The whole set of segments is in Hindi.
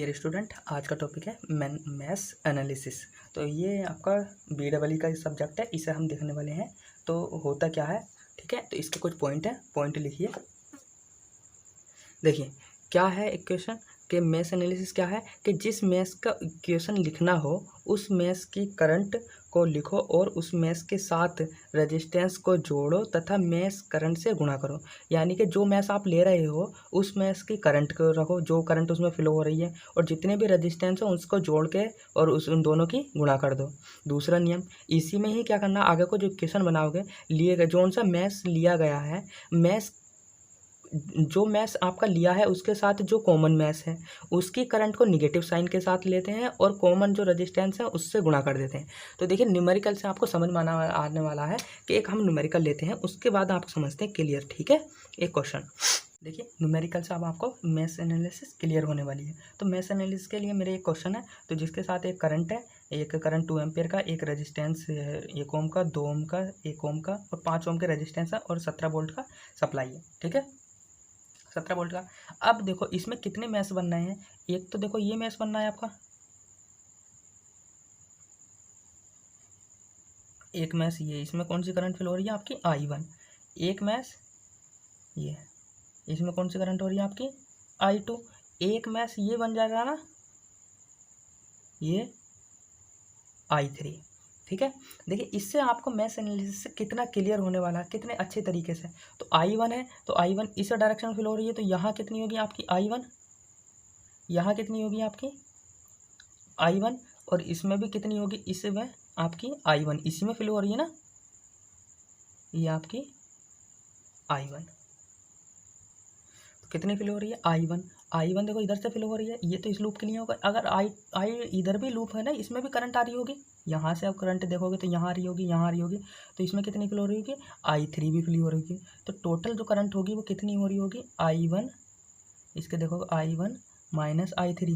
डियर स्टूडेंट, आज का टॉपिक है मैथ्स एनालिसिस। तो ये आपका BEE का सब्जेक्ट है, इसे हम देखने वाले हैं। तो होता क्या है, ठीक है। तो इसके कुछ पॉइंट हैं, पॉइंट लिखिए। देखिए क्या है इक्वेशन कि मैथ्स एनालिसिस क्या है कि जिस मैथ्स का इक्वेशन लिखना हो उस मैथ्स की करंट को लिखो और उस मैथ्स के साथ रेजिस्टेंस को जोड़ो तथा मैथ्स करंट से गुणा करो। यानी कि जो मैथ्स आप ले रहे हो उस मैथ्स की करंट को रखो, जो करंट उसमें फ्लो हो रही है, और जितने भी रेजिस्टेंस हो उसको जोड़ के और उन दोनों की गुणा कर दो। दूसरा नियम, इसी में ही क्या करना, आगे को जो इक्वेशन बनाओगे लिए गए जो सा मैथ्स लिया गया है, मैथ्स जो मैथ्स आपका लिया है उसके साथ जो कॉमन मैथ्स है उसकी करंट को निगेटिव साइन के साथ लेते हैं और कॉमन जो रेजिस्टेंस है उससे गुणा कर देते हैं। तो देखिए न्यूमेरिकल से आपको समझ में आने वाला है कि एक हम न्यूमेरिकल लेते हैं, उसके बाद आप समझते हैं क्लियर। ठीक है, एक क्वेश्चन देखिए न्यूमेरिकल से अब आपको मैथ्स एनालिसिस क्लियर होने वाली है। तो मैथ्स एनालिसिस के लिए मेरे एक क्वेश्चन है, तो जिसके साथ एक करंट है, एक करंट 2 एम्पियर का, एक रेजिस्टेंस 1 ओम का, 2 ओम का, 1 ओम का और 5 ओम के रेजिस्टेंस है और 17 वोल्ट का सप्लाई है। ठीक है, 17 वोल्ट का। अब देखो इसमें कितने मैश बन रहे हैं, एक तो देखो ये मैश बन रहा है आपका, एक मैश ये, इसमें कौन सी करंट फ्लो हो रही है आपकी I1। एक मैश ये, इसमें कौन सी करंट हो रही है आपकी I2। एक मैश ये बन जाएगा ना, ये I3। ठीक है, देखिए इससे आपको मैथ्स एनालिसिस से कितना क्लियर होने वाला है, कितने अच्छे तरीके से। तो I1 है, तो I1 इस डायरेक्शन में फ्लो हो रही है, तो यहाँ कितनी होगी आपकी I1, यहाँ कितनी होगी आपकी I1, और इसमें भी कितनी होगी, इसमें आपकी I1, इसी में फ्लो हो रही है ना, ये आपकी I1। तो कितनी फ्लो हो रही है I1 देखो इधर से फ्लो हो रही है, ये तो इस लूप के लिए होगा। अगर I इधर भी लूप है ना, इसमें भी करंट आ रही होगी, यहाँ से आप करंट देखोगे तो यहाँ आ रही होगी, यहाँ आ रही होगी, तो इसमें कितनी फ्लो हो रही होगी I3 भी फ्लो हो रही होगी। तो टोटल जो करंट होगी वो कितनी हो रही होगी I1, इसके देखो I1 minus I3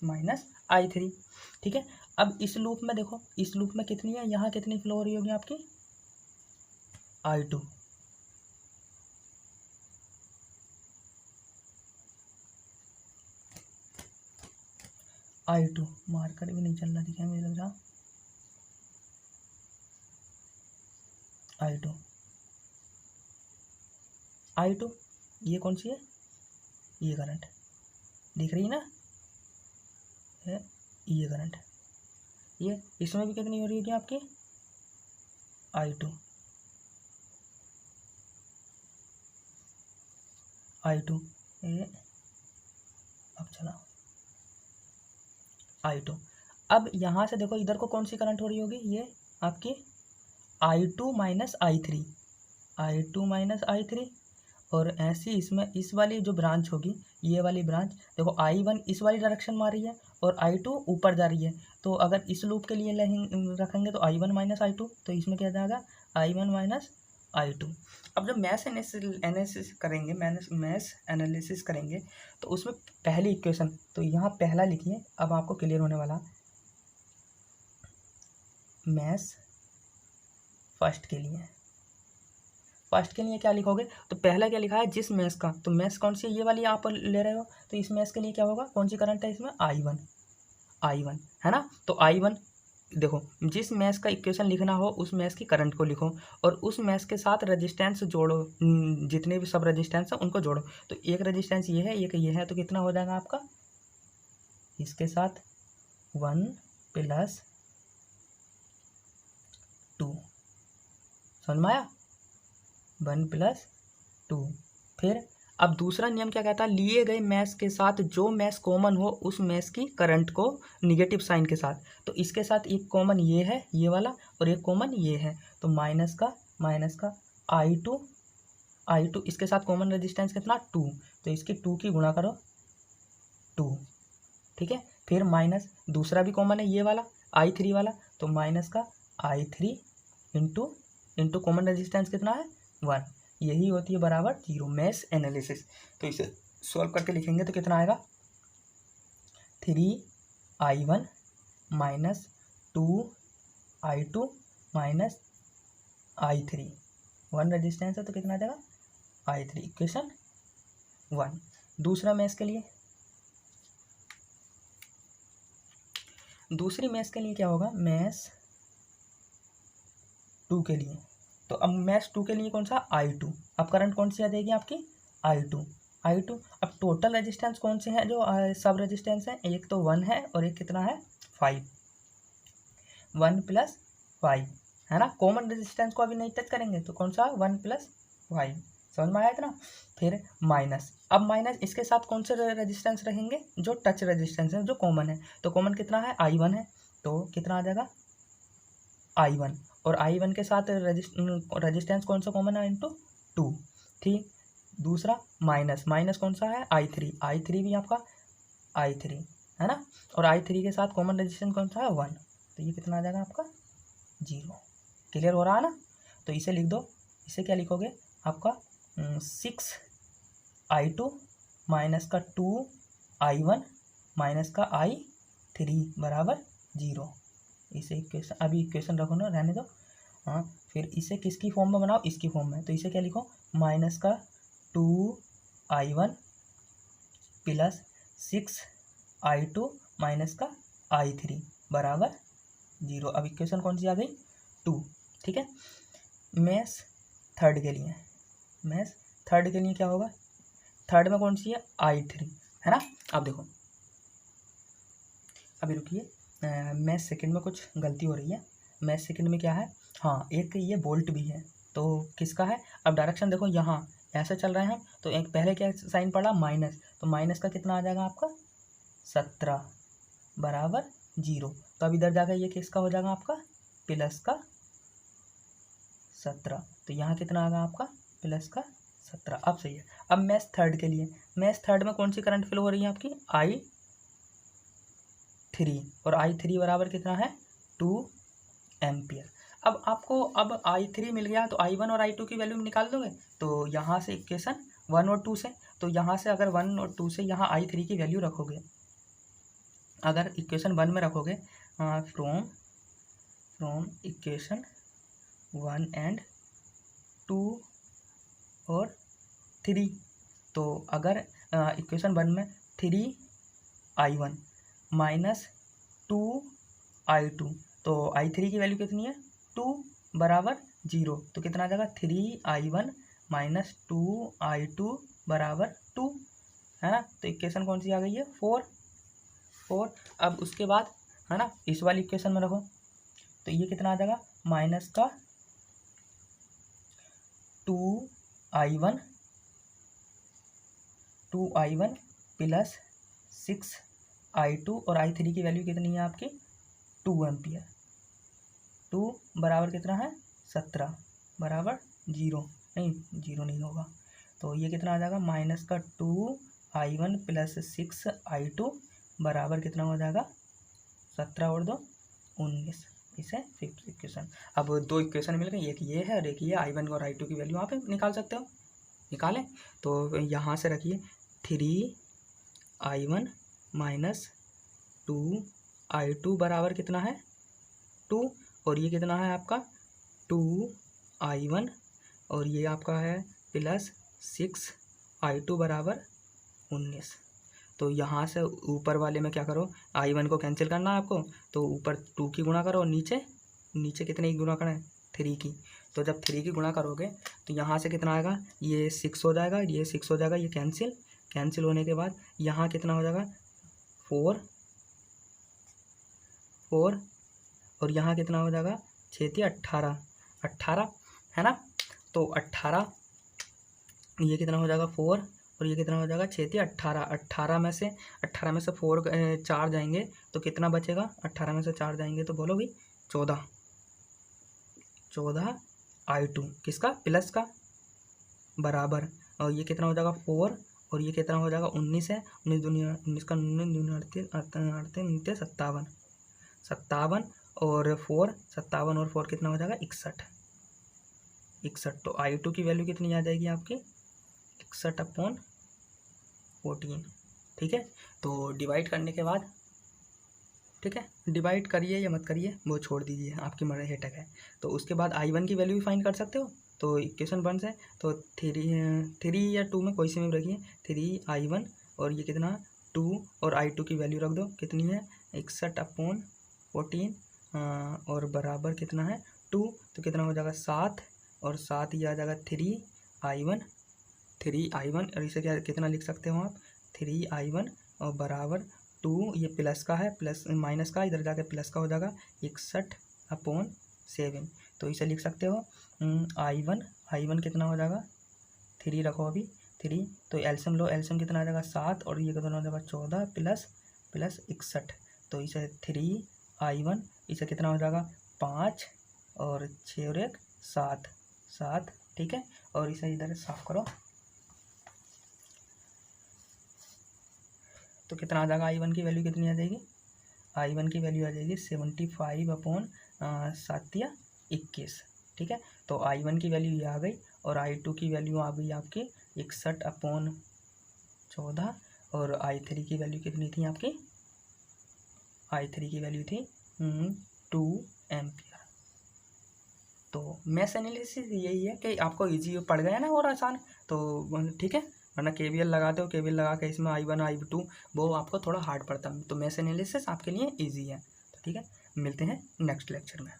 minus I3। ठीक है, अब इस लूप में देखो, इस लूप में कितनी है, यहाँ कितनी फ्लो हो रही होगी आपकी I2। I2 मार्कर भी नहीं चल रहा, दिखा मुझे लग रहा I2 ये कौन सी है, ये करंट दिख रही है ना, है ये करंट, ये इसमें भी कितनी हो रही होगी आपकी I2 ये, अब चला I2। अब यहाँ से देखो इधर को कौन सी करंट हो रही होगी, ये आपकी I2 माइनस I3, और ऐसी इसमें इस वाली जो ब्रांच होगी, ये वाली ब्रांच देखो I1 इस वाली डायरेक्शन में आ रही है और I2 ऊपर जा रही है। तो अगर इस लूप के लिए रखेंगे तो I1 माइनस I2, तो इसमें क्या जाएगा I1 माइनस I2। अब जब मैथ्स एनालिसिस करेंगे, मैथ्स एनालिसिस करेंगे तो उसमें पहली इक्वेशन, तो यहाँ पहला लिखिए, अब आपको क्लियर होने वाला। मैथ्स फर्स्ट के लिए क्या लिखोगे, तो पहला क्या लिखा है जिस मैथ्स का, तो मैथ्स कौन सी है, ये वाली आप ले रहे हो, तो इस मैथ्स के लिए क्या होगा, कौन सी करंट है इसमें I1 है ना। तो I1 देखो, जिस मैथ्स का इक्वेशन लिखना हो उस मैथ्स की करंट को लिखो और उस मैथ्स के साथ रेजिस्टेंस जोड़ो, जितने भी सब रेजिस्टेंस है उनको जोड़ो। तो एक रेजिस्टेंस ये है, एक ये है, तो कितना हो जाएगा आपका, इसके साथ 1 + 2, समझ में आया, 1 + 2। फिर अब दूसरा नियम क्या कहता है, लिए गए मैथ्स के साथ जो मैथ्स कॉमन हो उस मैथ्स की करंट को निगेटिव साइन के साथ। तो इसके साथ एक कॉमन ये है, ये वाला, और एक कॉमन ये है, तो माइनस का I2 इसके साथ कॉमन रेजिस्टेंस कितना 2, तो इसकी 2 की गुणा करो 2। ठीक है, फिर माइनस दूसरा भी कॉमन है ये वाला I3 वाला, तो माइनस का I3 इंटू कॉमन रेजिस्टेंस कितना है 1, यही होती है बराबर 0 मैथ्स एनालिसिस। तो इसे सॉल्व करके लिखेंगे तो कितना आएगा 3I1 minus 2I2 minus I3, 1 resistance है तो कितना आ जाएगा I3, इक्वेशन 1। दूसरा मैश के लिए, दूसरी मैश के लिए क्या होगा, मैश 2 के लिए। तो अब मैश 2 के लिए कौन सा, I2। अब करंट कौन सी आ जाएगी आपकी, I2। अब टोटल रेजिस्टेंस कौन से हैं जो सब रेजिस्टेंस है, एक तो 1 है और एक कितना है 5, 1 + 5 है ना। कॉमन रेजिस्टेंस को अभी नहीं टच करेंगे, तो कौन सा 1 + 5, समझ में आया इतना। फिर माइनस, अब माइनस इसके साथ कौन से रेजिस्टेंस रहेंगे, जो टच रेजिस्टेंस है, जो कॉमन है। तो कॉमन कितना है, I1 है, तो कितना आ जाएगा I1, और I1 के साथ रेजिस्टेंस कौन सा कॉमन है, इंटू 2। ठीक, दूसरा माइनस, माइनस कौन सा है I3 भी आपका I3 है ना, और I3 के साथ कॉमन रेजिस्टेंस कौन सा है 1, तो ये कितना आ जाएगा आपका 0। क्लियर हो रहा है ना। तो इसे लिख दो, इसे क्या लिखोगे आपका 6I2 माइनस का 2I1 माइनस का I3 बराबर 0। इसे इक्वेशन, अभी इक्वेशन रखो ना, रहने दो। हाँ, फिर इसे किसकी फॉर्म में बनाओ, इसकी फॉर्म में। तो इसे क्या लिखो, माइनस का 2I1 प्लस 6I2 माइनस का I3 बराबर 0। अब इक्वेशन कौन सी आ गई, 2। ठीक है। मैश थर्ड के लिए, मैश थर्ड के लिए क्या होगा, थर्ड में कौन सी है I3 है ना। अब देखो, अभी रुकिए, मैश सेकंड में कुछ गलती हो रही है। मैश सेकंड में क्या है, हाँ एक ये बोल्ट भी है, तो किसका है। अब डायरेक्शन देखो, यहाँ ऐसे चल रहे हैं, तो एक पहले क्या साइन पड़ा माइनस, तो माइनस का कितना आ जाएगा आपका 17 बराबर 0। तो अब इधर जाकर ये किसका हो जाएगा आपका प्लस का 17, तो यहाँ कितना आ गया आपका प्लस का 17। अब सही है। अब मैश थर्ड के लिए, मैश थर्ड में कौन सी करंट फ्लो हो रही है आपकी I3, और I3 बराबर कितना है 2 एम्पियर। अब आपको अब I3 मिल गया, तो I1 और I2 की वैल्यू निकाल दोगे। तो यहाँ से इक्वेशन 1 और 2 से, तो यहाँ से अगर 1 और 2 से यहाँ I3 की वैल्यू रखोगे, अगर इक्वेशन 1 में रखोगे, फ्रॉम इक्वेशन 1 एंड 2 और 3, तो अगर इक्वेशन 1 में 3I1 माइनस 2I2, तो I3 की वैल्यू कितनी है 2 बराबर 0, तो कितना आ जाएगा 3I1 माइनस 2I2 बराबर 2 है ना। तो इक्वेशन कौन सी आ गई है 4। अब उसके बाद है ना, इस वाली इक्वेशन में रखो, तो ये कितना आ जाएगा माइनस का 2I1 प्लस 6I2, और I3 की वैल्यू कितनी है आपकी 2 एम्पियर। 2 बराबर कितना है 17 बराबर 0, नहीं 0 नहीं होगा, तो ये कितना आ जाएगा माइनस का 2I1 प्लस 6I2 बराबर कितना हो जाएगा 17 और 2 19। इसे फिफ्थ इक्वेशन। अब दो इक्वेशन मिल गई, एक ये है और एक ये, I1 और I2 की वैल्यू आप निकाल सकते हो, निकालें। तो यहाँ से रखिए 3I1 माइनस 2I2 बराबर कितना है 2, और ये कितना है आपका 2I1, और ये आपका है प्लस 6I2 बराबर 19। तो यहाँ से ऊपर वाले में क्या करो, I1 को कैंसिल करना है आपको, तो ऊपर 2 की गुणा करो, नीचे कितने की गुणा करें 3 की। तो जब 3 की गुणा करोगे तो यहाँ से कितना आएगा, ये 6 हो जाएगा, ये 6 हो जाएगा, ये कैंसिल होने के बाद यहाँ कितना हो जाएगा 4, और यहाँ कितना हो जाएगा 6 18 है ना। तो 18, ये कितना हो जाएगा 4, और ये कितना हो जाएगा 6 18। 18 में से 4 4 जाएंगे तो कितना बचेगा, 18 में से 4 जाएंगे तो बोलो भाई 14 I2 किसका प्लस का बराबर, और ये कितना हो जाएगा 4, और ये कितना हो जाएगा 19 है, 19 का 19 38 57 और 4 57 और 4 कितना हो जाएगा 61। तो I2 की वैल्यू कितनी आ जाएगी आपकी 61/14। ठीक है। तो डिवाइड करने के बाद, ठीक है, डिवाइड करिए या मत करिए वो छोड़ दीजिए, आपकी मर्जी हेटक है। तो उसके बाद I1 की वैल्यू भी फाइंड कर सकते हो, तो इक्वेशन 1 से तो 3 या 2 में कोई से में रखिए 3i1 और ये कितना 2 और i2 की वैल्यू रख दो कितनी है 61/14 और बराबर कितना है 2 तो कितना हो जाएगा 7 और 7 ये आ जाएगा 3i1 और इसे क्या कितना लिख सकते हो आप 3i1 और बराबर 2 ये प्लस का है प्लस माइनस का इधर जाके प्लस का हो जाएगा 61/7 तो इसे लिख सकते हो i1 कितना हो जाएगा 3 रखो अभी 3 तो एल्शियम लो एल्शियम कितना आ जाएगा 7 और ये कितना हो जाएगा 14 प्लस 61 तो इसे 3i1 इसे कितना हो जाएगा 5 और 6 और 1 7 ठीक है। और इसे इधर साफ करो तो कितना आ जाएगा i1 की वैल्यू कितनी आ जाएगी i1 की वैल्यू आ जाएगी 75/7 ठीक है। तो i1 की वैल्यू ये आ गई और i2 की वैल्यू आ गई आपकी 61/14 और i3 की वैल्यू कितनी थी आपकी i3 की वैल्यू थी 2 एम्पियर। तो मैश एनालिसिस यही है कि आपको इजी पड़ गया ना और आसान तो ठीक है, वरना केवीएल लगाते हो केवीएल लगा के इसमें i1 i2 वो आपको थोड़ा हार्ड पड़ता है। तो मैश एनालिसिस आपके लिए इजी है। तो ठीक है, मिलते हैं नेक्स्ट लेक्चर में।